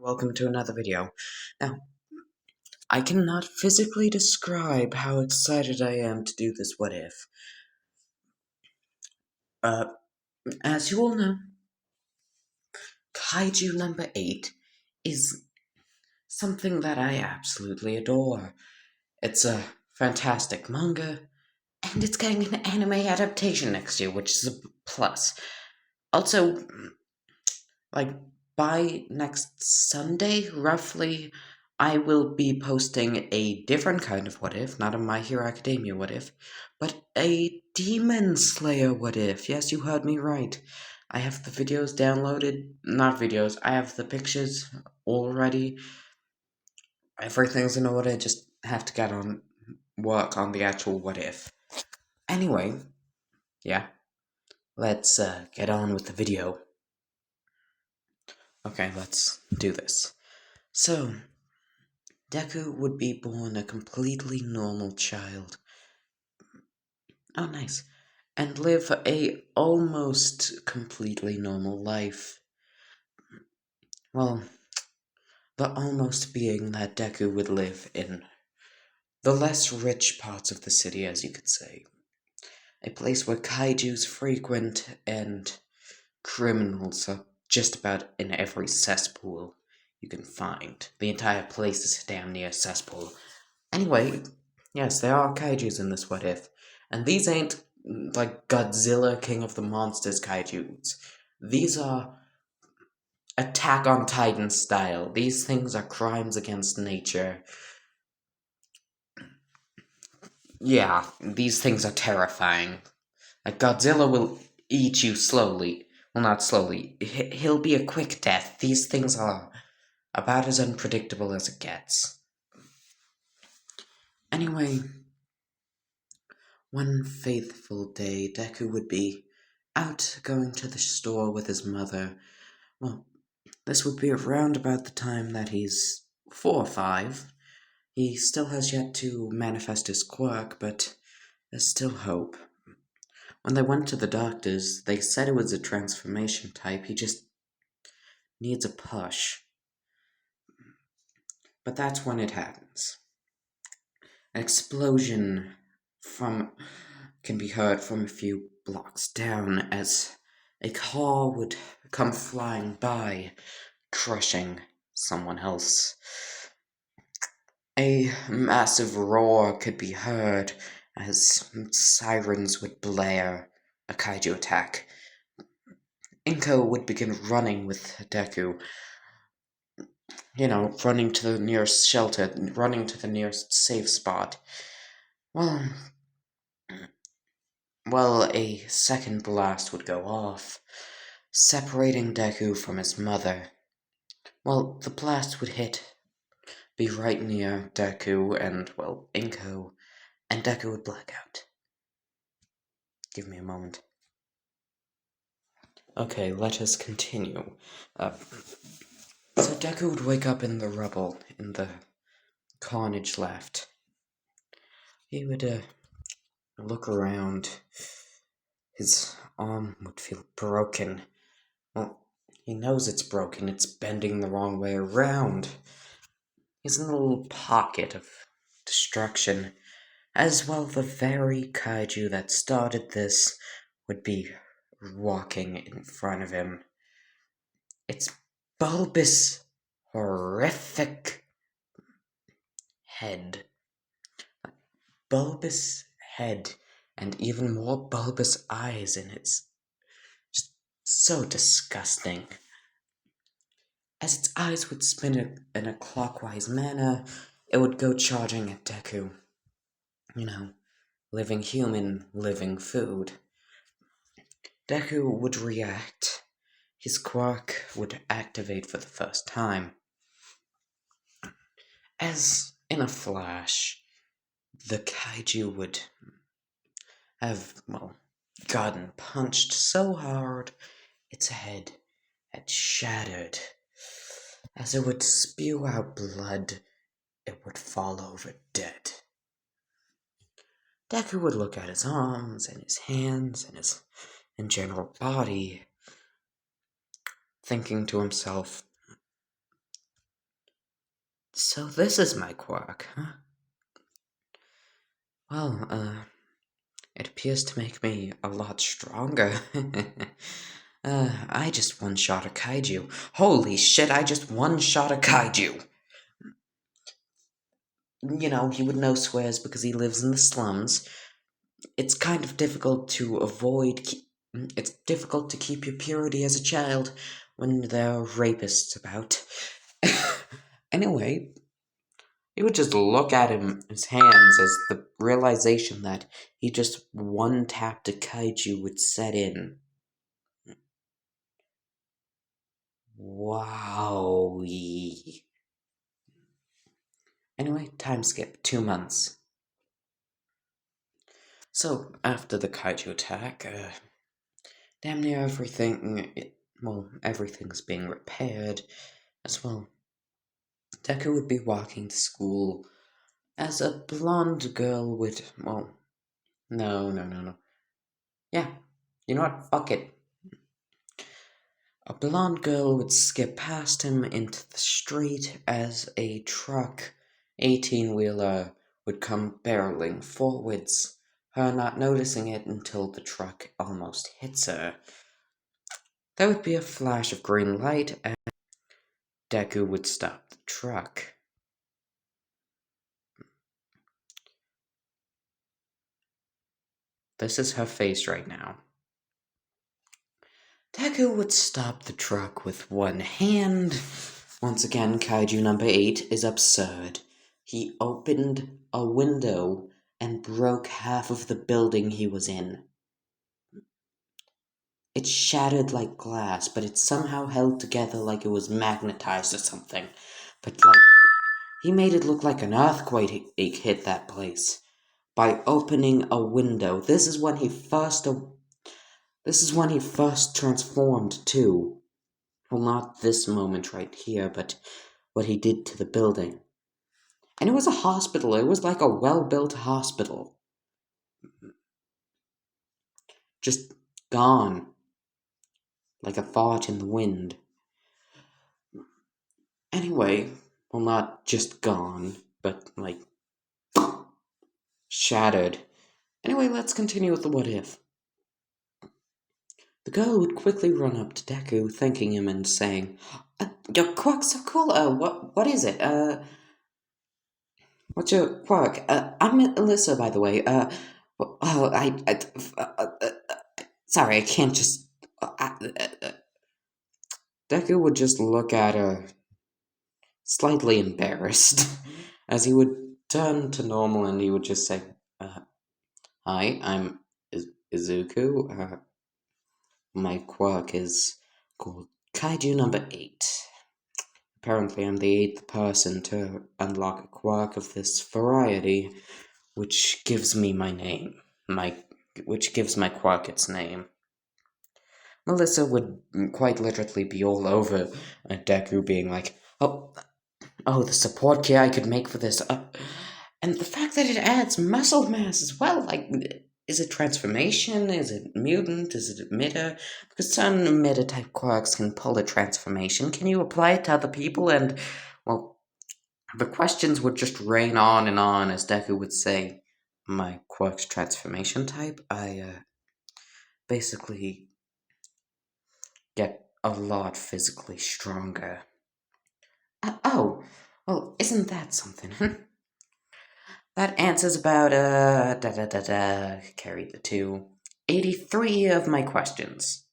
welcome to another video. Now, I cannot physically describe how excited I am to do this what if. Uh, as you all know, Kaiju number 8 is something that I absolutely adore. It's a fantastic manga, and it's getting an anime adaptation next year, which is a plus. Also, like, by next Sunday, roughly, I will be posting a different kind of what if, not a My Hero Academia what if, but a Demon Slayer what if. Yes, you heard me right. I have the videos downloaded, not videos, I have the pictures already. Everything's in order, just have to get on work on the actual what if. Anyway, yeah, let's get on with the video. Okay, let's do this. So, Deku would be born a completely normal child. Oh, nice. And live a almost completely normal life. Well, the almost being that Deku would live in the less rich parts of the city, as you could say. A place where kaijus frequent and criminals are just about in every cesspool you can find. The entire place is damn near a cesspool. Anyway, yes, there are kaijus in this what if. And these ain't like Godzilla King of the Monsters kaijus. These are Attack on Titan style. These things are crimes against nature. Yeah, these things are terrifying. Like, Godzilla will eat you slowly. Well, not slowly. He'll be a quick death. These things are about as unpredictable as it gets. Anyway, one faithful day, Deku would be out going to the store with his mother. Well, this would be around about the time that he's 4 or 5. He still has yet to manifest his quirk, but there's still hope. When they went to the doctors, they said it was a transformation type. He just needs a push. But that's when it happens. An explosion can be heard from a few blocks down as a car would come flying by, crushing someone else. A massive roar could be heard as sirens would blare. A kaiju attack. Inko would begin running with Deku. Running to the nearest shelter, running to the nearest safe spot. Well, a second blast would go off, separating Deku from his mother. Well, the blast would be right near Deku and, well, Inko, and Deku would black out. Give me a moment. Okay, let us continue. So Deku would wake up in the rubble, in the carnage left. He would, look around. His arm would feel broken. Well, he knows it's broken, it's bending the wrong way around. He's in a little pocket of destruction. As well, the very kaiju that started this would be walking in front of him. Its bulbous, horrific head. Bulbous head, and even more bulbous eyes, and it's just so disgusting. As its eyes would spin in a clockwise manner, it would go charging at Deku. Living human, living food. Deku would react. His quirk would activate for the first time. As in a flash, the kaiju would have, gotten punched so hard its head had shattered. As it would spew out blood, it would fall over dead. Deku would look at his arms and his hands and his general body, thinking to himself, So this is my quirk, huh? Well, it appears to make me a lot stronger. I just one-shot a kaiju. Holy shit, I just one-shot a kaiju! You know, he would know swears because he lives in the slums. It's kind of difficult to it's difficult to keep your purity as a child when there are rapists about. Anyway, he would just look at his hands as the realization that he just one-tapped a kaiju would set in. Wow. Anyway, time skip 2 months. So, after the kaiju attack, damn near everything's being repaired as well. Deku would be walking to school as a blonde girl would, no. Yeah, you know what? Fuck it. A blonde girl would skip past him into the street as a truck 18-wheeler would come barreling forwards, her not noticing it until the truck almost hits her. There would be a flash of green light and Deku would stop the truck. This is her face right now. Deku would stop the truck with one hand. Once again, Kaiju number 8 is absurd. He opened a window and broke half of the building he was in. It shattered like glass, but it somehow held together like it was magnetized or something. But he made it look like an earthquake hit that place by opening a window. This is when he first transformed too. Well, not this moment right here, but what he did to the building. And it was a hospital. It was like a well-built hospital. Just gone. Like a thought in the wind. Anyway, well, not just gone, but like shattered. Anyway, let's continue with the what if. The girl would quickly run up to Deku, thanking him and saying, "Your quirk's so cool. What is it? What's your quirk? I'm Alyssa, by the way. Sorry, I can't just." Deku would just look at her, slightly embarrassed, as he would turn to normal and he would just say, "Hi, I'm Izuku. My quirk is called Kaiju number 8. Apparently, I'm the 8th person to unlock a quirk of this variety, which gives me my name. Which gives my quirk its name." Melissa would quite literally be all over Deku being like, the support gear I could make for this. And the fact that it adds muscle mass as well. Like, is it transformation? Is it mutant? Is it emitter? Because some emitter type quirks can pull a transformation. Can you apply it to other people? And, well, the questions would just rain on as Deku would say, "My quirk's transformation type? I basically get a lot physically stronger." Well, isn't that something? That answers about, carried the 2. 83 of my questions.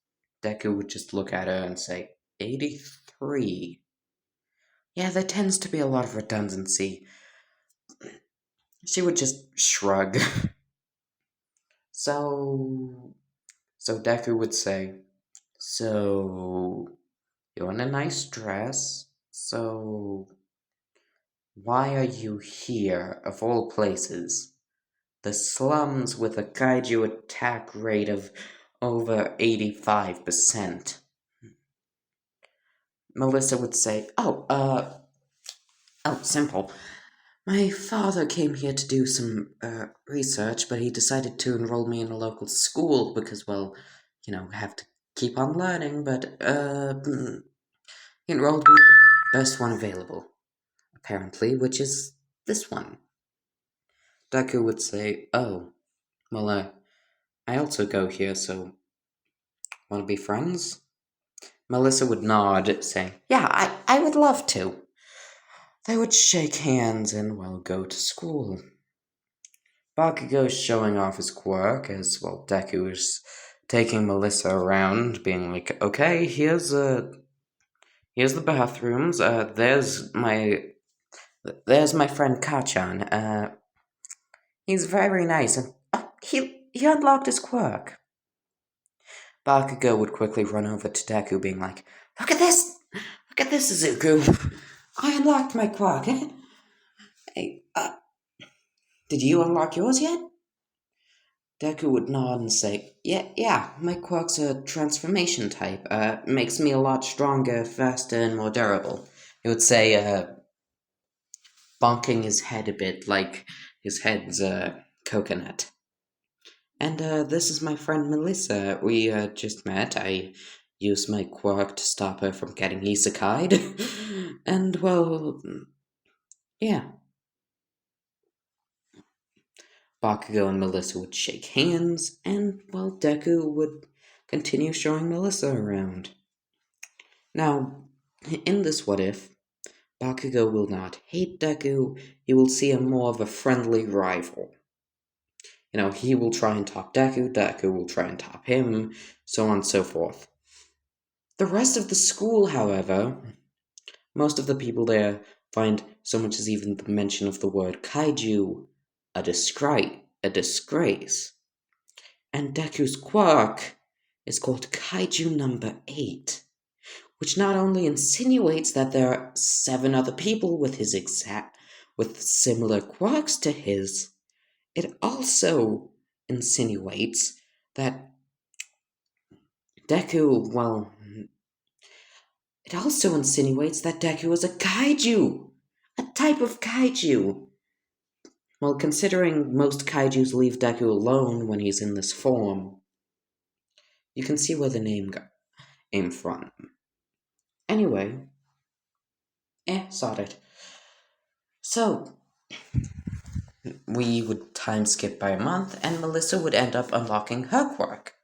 Deku would just look at her and say, 83. Yeah, there tends to be a lot of redundancy. She would just shrug. So Deku would say, "So, you're in a nice dress, so why are you here, of all places? The slums with a kaiju attack rate of over 85%. Melissa would say, simple. My father came here to do some research, but he decided to enroll me in a local school because, well, have to keep on learning, but he enrolled me in the best one available. apparently, which is this one. Deku would say, "Oh, well, I also go here, so want to be friends?" Melissa would nod, saying, "Yeah, I would love to." They would shake hands and, well, go to school. Bakugo showing off his quirk as, well, Deku is taking Melissa around, being like, "Okay, here's the bathrooms. There's my friend Kachan. He's very nice, and he unlocked his quirk." Bakugo would quickly run over to Deku, being like, "Look at this! Look at this, Izuku! I unlocked my quirk. Hey, did you unlock yours yet?" Deku would nod and say, "Yeah, my quirk's a transformation type. Makes me a lot stronger, faster, and more durable." He would say, bonking his head a bit like his head's a coconut. "And this is my friend Melissa. We just met. I used my quirk to stop her from getting isekai'd." And, well, yeah. Bakugo and Melissa would shake hands, and, well, Deku would continue showing Melissa around. Now, in this what if, Bakugo will not hate Deku, he will see him more of a friendly rival. He will try and top Deku, Deku will try and top him, so on and so forth. The rest of the school, however, most of the people there find so much as even the mention of the word kaiju a disgrace. And Deku's quirk is called Kaiju no. 8, which not only insinuates that there are 7 other people with similar quirks to his, it also insinuates that Deku, well, it also insinuates that Deku is a kaiju, a type of kaiju. Well, considering most kaijus leave Deku alone when he's in this form, you can see where the name came from. Anyway, sorted. So, we would time skip by a month, and Melissa would end up unlocking her quirk.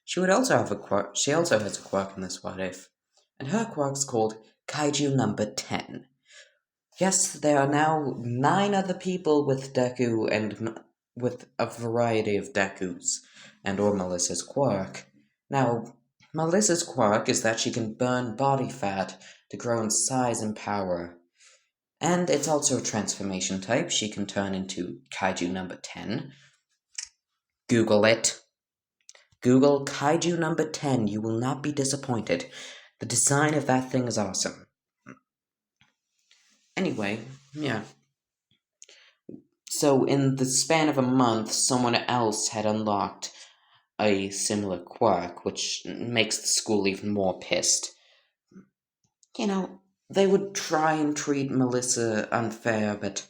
She would also have a quirk. She also has a quirk in this what if, and her quirk's called Kaiju number 10. Yes, there are now 9 other people with Deku and with a variety of Dekus and or Melissa's quirk. Now, Melissa's quirk is that she can burn body fat to grow in size and power. And it's also a transformation type. She can turn into Kaiju number 10. Google it. Google Kaiju number 10. You will not be disappointed. The design of that thing is awesome. Anyway, yeah. So, in the span of a month, someone else had unlocked a similar quirk, which makes the school even more pissed. They would try and treat Melissa unfair, but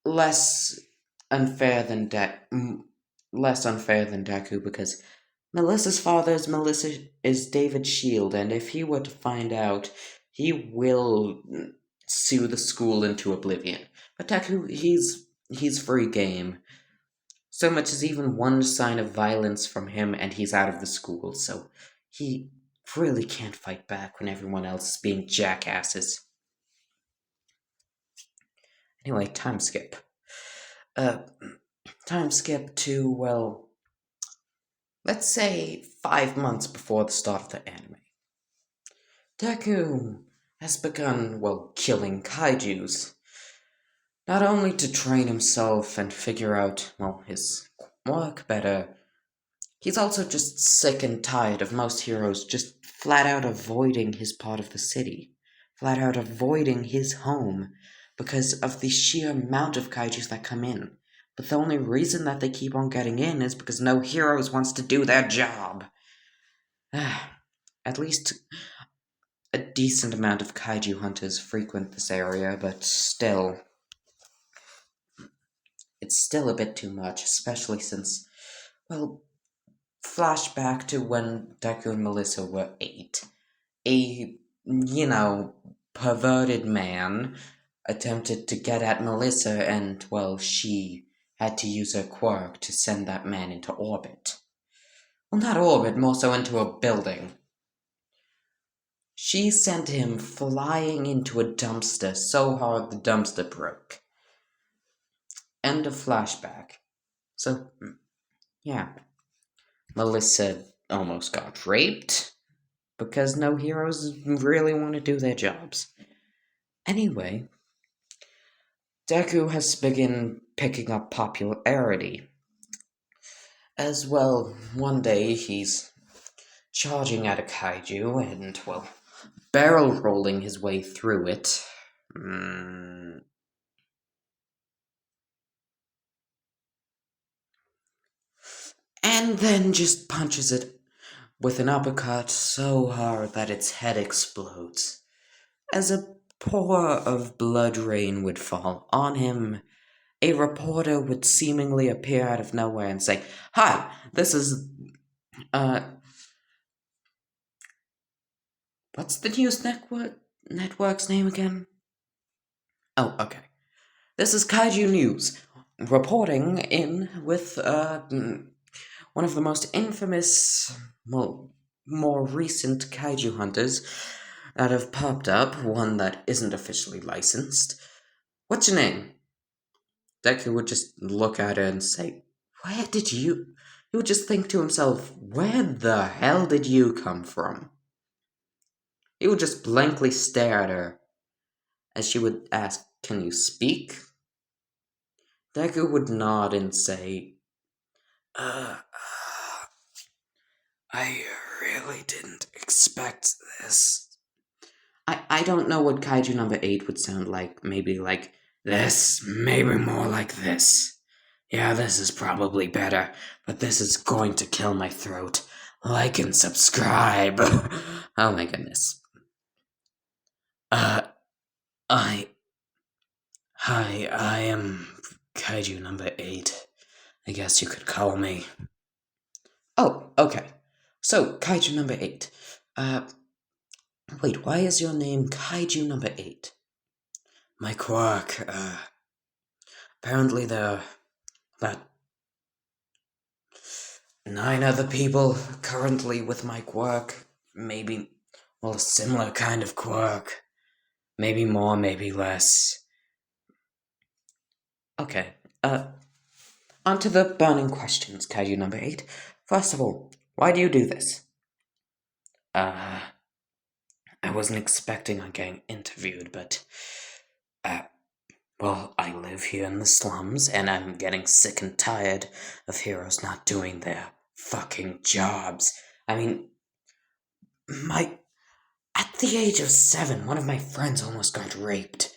less unfair than less unfair than Deku, because Melissa's father is David Shield, and if he were to find out, he will sue the school into oblivion. But Deku, he's free game. So much as even one sign of violence from him and he's out of the school, so he really can't fight back when everyone else is being jackasses. Anyway, time skip. Time skip to, well, let's say 5 months before the start of the anime. Deku has begun, well, killing kaijus. Not only to train himself and figure out, well, his work better, he's also just sick and tired of most heroes just flat out avoiding his part of the city, flat out avoiding his home, because of the sheer amount of kaijus that come in. But the only reason that they keep on getting in is because no heroes wants to do their job. At least a decent amount of kaiju hunters frequent this area, but still, it's still a bit too much, especially since, well, flashback to when Deku and Melissa were 8. A, perverted man attempted to get at Melissa, and, well, she had to use her quirk to send that man into orbit. Well, not orbit, more so into a building. She sent him flying into a dumpster so hard the dumpster broke. End of flashback. So, yeah. Melissa almost got raped because no heroes really want to do their jobs. Anyway, Deku has begun picking up popularity. As well, one day he's charging at a kaiju and, well, barrel rolling his way through it. And then just punches it with an uppercut so hard that its head explodes. As a pour of blood rain would fall on him, a reporter would seemingly appear out of nowhere and say, "Hi, this is, what's the news network's name again? Oh, okay. This is Kaiju News, reporting in with, one of the most infamous, well, more recent kaiju hunters that have popped up, one that isn't officially licensed. What's your name?" Deku would just look at her and say, "Where did you..." He would just think to himself, "Where the hell did you come from?" He would just blankly stare at her, as she would ask, "Can you speak?" Deku would nod and say, I really didn't expect this." I don't know what Kaiju number 8 would sound like. Maybe like this, maybe more like this. Yeah, this is probably better, but this is going to kill my throat. Like and subscribe. Oh my goodness. Hi, I am Kaiju number 8. I guess you could call me. Oh, okay. So, Kaiju number 8. Wait, why is your name Kaiju number 8? My quirk, apparently there are about 9 other people currently with my quirk. Maybe, well, a similar kind of quirk. Maybe more, maybe less. Okay, on to the burning questions, Kaiju number 8. First of all, why do you do this? I wasn't expecting on getting interviewed, but, well, I live here in the slums, and I'm getting sick and tired of heroes not doing their fucking jobs. I mean, at the age of 7, one of my friends almost got raped.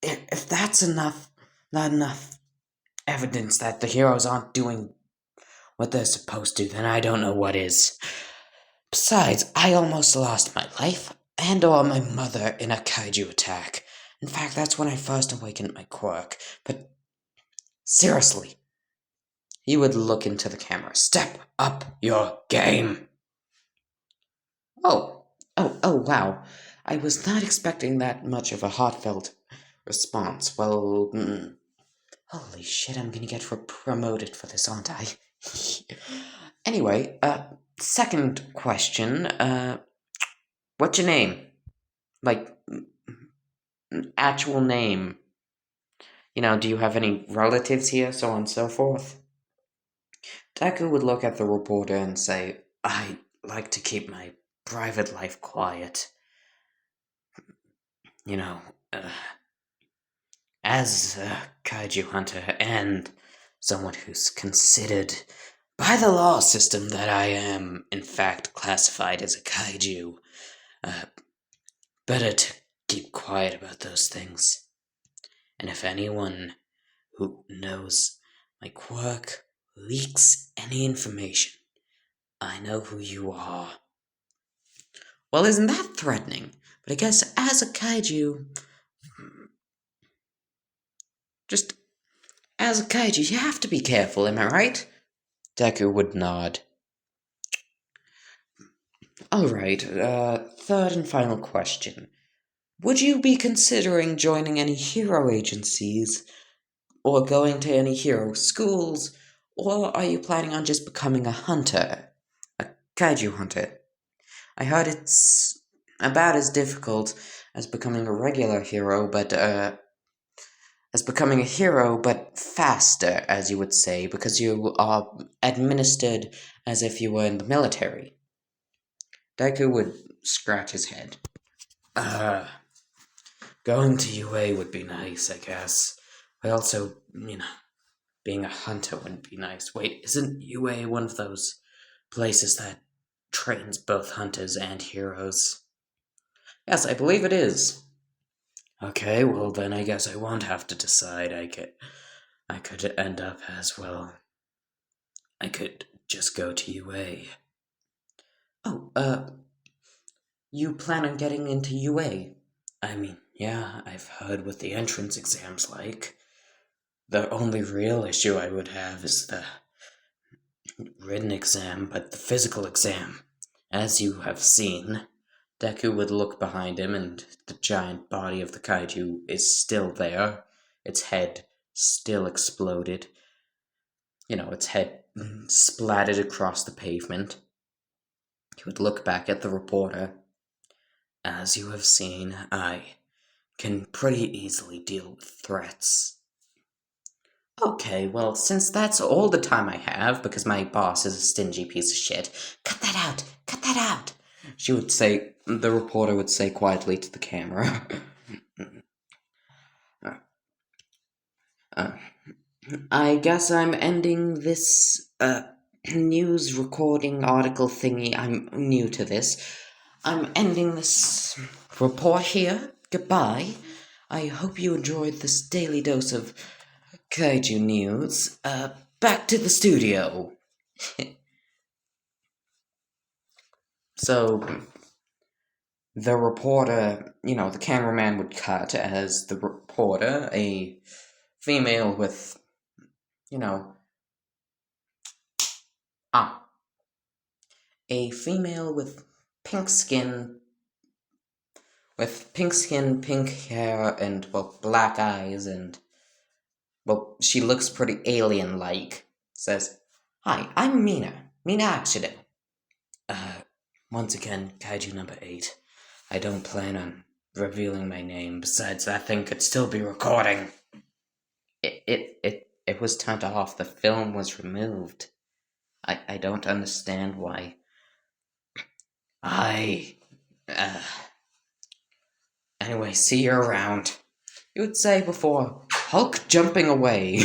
If that's not enough evidence that the heroes aren't doing what they're supposed to, then I don't know what is. Besides, I almost lost my life and/or my mother in a kaiju attack. In fact, that's when I first awakened my quirk. But seriously, he would look into the camera. Step up your game. Oh, wow. I was not expecting that much of a heartfelt response. Well, holy shit, I'm gonna get promoted for this, aren't I? Anyway, second question, what's your name? Like, actual name. You know, do you have any relatives here, so on and so forth? Deku would look at the reporter and say, "I like to keep my private life quiet. You know, as a kaiju hunter and someone who's considered by the law system that I am, in fact, classified as a kaiju, better to keep quiet about those things. And if anyone who knows my quirk leaks any information, I know who you are." Well, isn't that threatening? But I guess as a kaiju, just as a kaiju, you have to be careful, am I right? Deku would nod. Alright, third and final question. would you be considering joining any hero agencies or going to any hero schools, or are you planning on just becoming a hunter? A kaiju hunter? I heard it's about as difficult as becoming a regular hero, but faster, as you would say, because you are administered as if you were in the military. Deku would scratch his head. Uh, Going to UA would be nice, I guess. But also, being a hunter wouldn't be nice. Wait, isn't UA one of those places that trains both hunters and heroes? Yes, I believe it is. Okay, well then I guess I won't have to decide. I could end up as well. I could just go to UA. Oh, you plan on getting into UA? I mean, yeah, I've heard what the entrance exam's like. The only real issue I would have is the written exam, but the physical exam. As you have seen, Deku would look behind him, and the giant body of the kaiju is still there, its head still exploded. Its head splattered across the pavement. He would look back at the reporter. As you have seen, I can pretty easily deal with threats. Okay, well, since that's all the time I have, because my boss is a stingy piece of shit, cut that out! Cut that out! The reporter would say quietly to the camera. uh, I guess I'm ending this, news recording article thingy. I'm new to this. I'm ending this report here. Goodbye. I hope you enjoyed this daily dose of Kaiju news. Back to the studio. So, the reporter, the cameraman would cut as the reporter, a female with, you know, a female with pink skin, pink hair, and, well, black eyes, and, well, she looks pretty alien-like, says, "Hi, I'm Mina Accident. Once again, Kaiju number 8. I don't plan on revealing my name. Besides, that thing could still be recording." It was turned off. The film was removed. I don't understand why. I. Anyway, see you around. You would say before Hulk jumping away.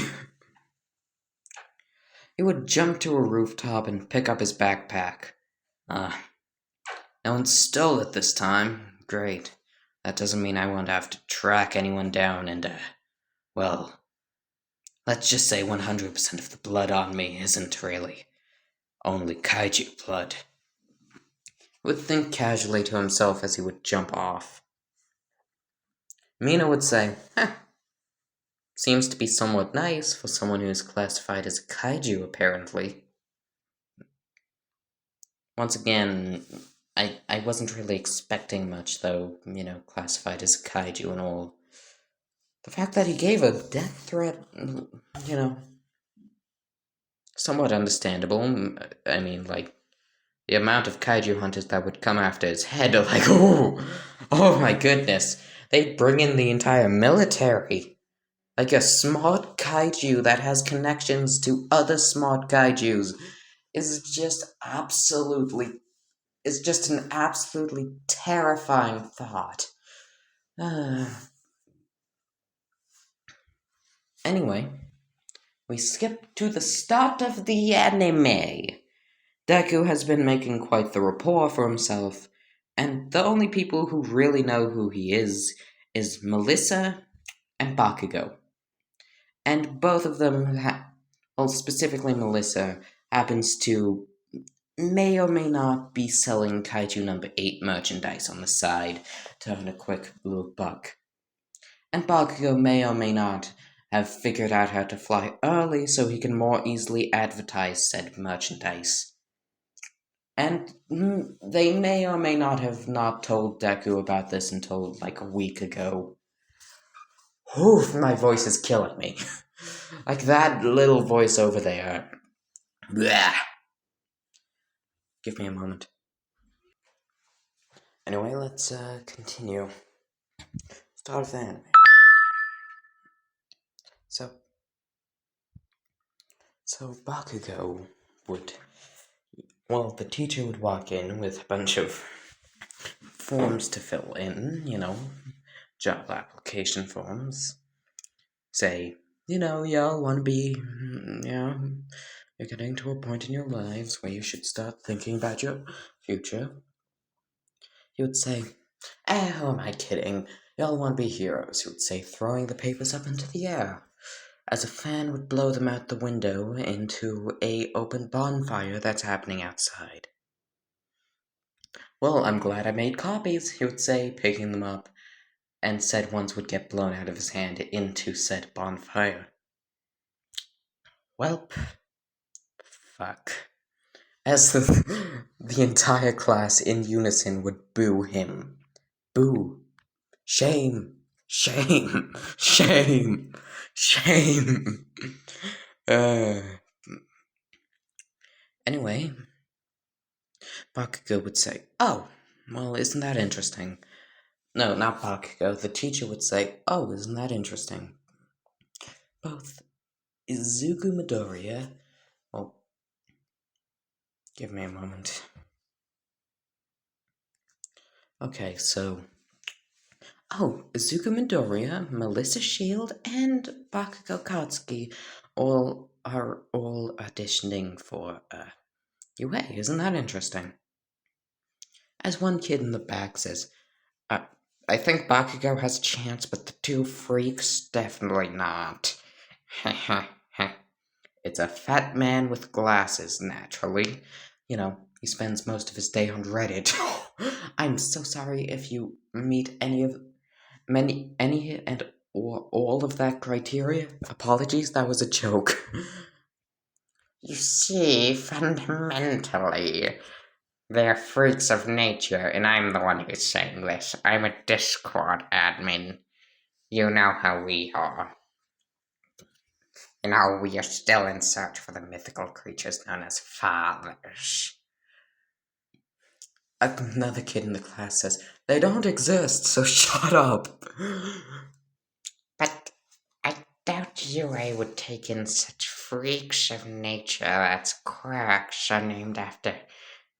He would jump to a rooftop and pick up his backpack. No one stole it this time. Great. That doesn't mean I won't have to track anyone down and, well, let's just say 100% of the blood on me isn't really only kaiju blood. He would think casually to himself as he would jump off. Mina would say, seems to be somewhat nice for someone who is classified as a kaiju, apparently. Once again, I wasn't really expecting much, though, classified as a kaiju and all. The fact that he gave a death threat, somewhat understandable. I mean, like, the amount of kaiju hunters that would come after his head are like, oh my goodness. They'd bring in the entire military. Like a smart kaiju that has connections to other smart kaijus is just an absolutely terrifying thought. Anyway, we skip to the start of the anime. Deku has been making quite the rapport for himself, and the only people who really know who he is Melissa and Bakugo. And both of them, specifically Melissa, happens to may or may not be selling Kaiju number 8 merchandise on the side to earn a quick blue buck. And Bakugo may or may not have figured out how to fly early so he can more easily advertise said merchandise. And they may or may not have not told Deku about this until like a week ago. Whew, my voice is killing me. Like that little voice over there. Blech. Give me a moment. Anyway, let's continue. Start of the anime. So, Bakugo would, well, the teacher would walk in with a bunch of forms to fill in, job application forms. Say, y'all want to be, you're getting to a point in your lives where you should start thinking about your future. He would say, who am I kidding? Y'all want to be heroes, he would say, throwing the papers up into the air, as a fan would blow them out the window into a open bonfire that's happening outside. Well, I'm glad I made copies, he would say, picking them up, and said ones would get blown out of his hand into said bonfire. Welp. Fuck. As the entire class in unison would boo him. Boo. Shame. Shame. Shame. Shame. Anyway, Bakugo would say, oh, well, isn't that interesting? No, not Bakugo. The teacher would say, oh, isn't that interesting? Both Izuku Midoriya. Well, give me a moment. Okay, so. Oh, Izuku Midoriya, Melissa Shield, and Bakugo Katsuki are all auditioning for UA. Isn't that interesting? As one kid in the back says, uh, I think Bakugo has a chance, but the two freaks, definitely not. It's a fat man with glasses, naturally. He spends most of his day on Reddit. I'm so sorry if you meet any and or all of that criteria. Apologies, that was a joke. You see, fundamentally, they're freaks of nature, and I'm the one who's saying this. I'm a Discord admin. You know how we are. We are still in search for the mythical creatures known as fathers. Another kid in the class says, they don't exist, so shut up. But I doubt UA would take in such freaks of nature as quirks are named after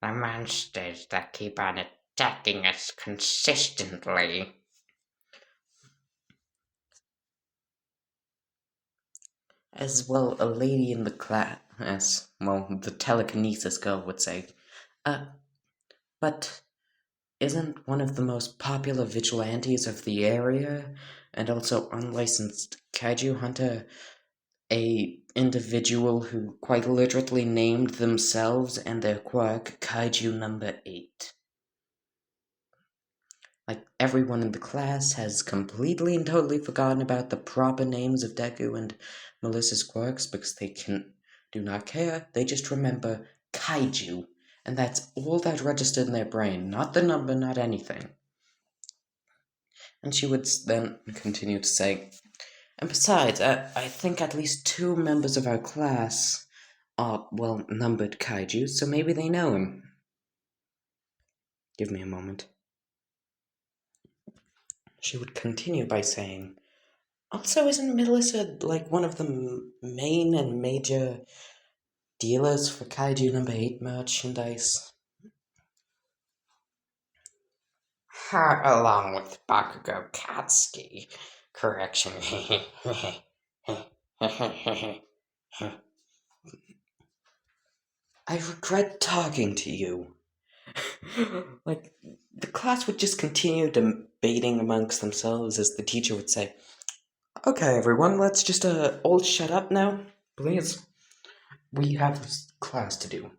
the monsters that keep on attacking us consistently. As well, a lady in the class, the telekinesis girl would say, but isn't one of the most popular vigilantes of the area, and also unlicensed kaiju hunter, a individual who quite literally named themselves and their quirk Kaiju no.8? Like, everyone in the class has completely and totally forgotten about the proper names of Deku and Melissa's quirks because they do not care. They just remember Kaiju, and that's all that registered in their brain. Not the number, not anything. And she would then continue to say, and besides, I think at least 2 members of our class are well-numbered Kaiju, so maybe they know him. Give me a moment. She would continue by saying, also, isn't Melissa like one of the main and major dealers for Kaiju no.8 merchandise? Along with Bakugo Katsuki. Correction. I regret talking to you. Like, the class would just continue debating amongst themselves as the teacher would say, okay, everyone, let's just all shut up now, please. We have class to do.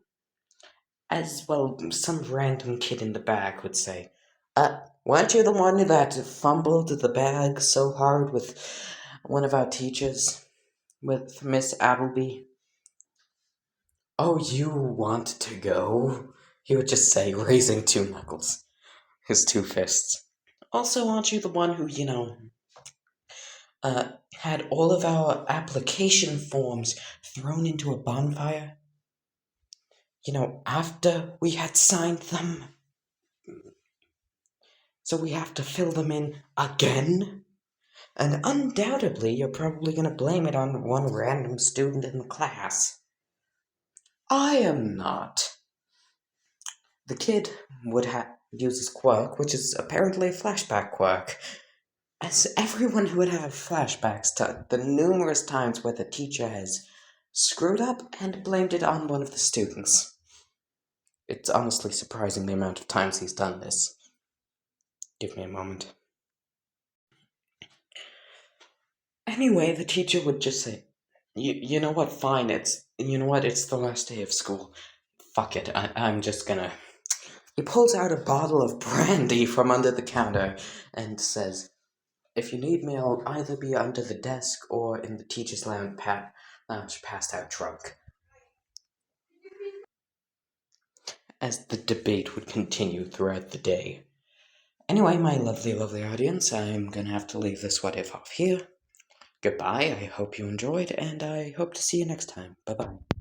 As well, some random kid in the back would say, weren't you the one that fumbled the bag so hard with one of our teachers, with Miss Appleby? Oh, you want to go? He would just say, raising two knuckles, his two fists. Also, aren't you the one who, had all of our application forms thrown into a bonfire? After we had signed them? So we have to fill them in again? And undoubtedly, you're probably going to blame it on one random student in the class. I am not. The kid would use his quirk, which is apparently a flashback quirk, as everyone who would have flashbacks to the numerous times where the teacher has screwed up and blamed it on one of the students. It's honestly surprising the amount of times he's done this. Give me a moment. Anyway, the teacher would just say, you know what, fine, it's the last day of school. Fuck it, I'm just gonna... He pulls out a bottle of brandy from under the counter and says, if you need me, I'll either be under the desk or in the teacher's lounge passed out drunk. As the debate would continue throughout the day. Anyway, my lovely, lovely audience, I'm gonna have to leave this what if off here. Goodbye, I hope you enjoyed, and I hope to see you next time. Bye-bye.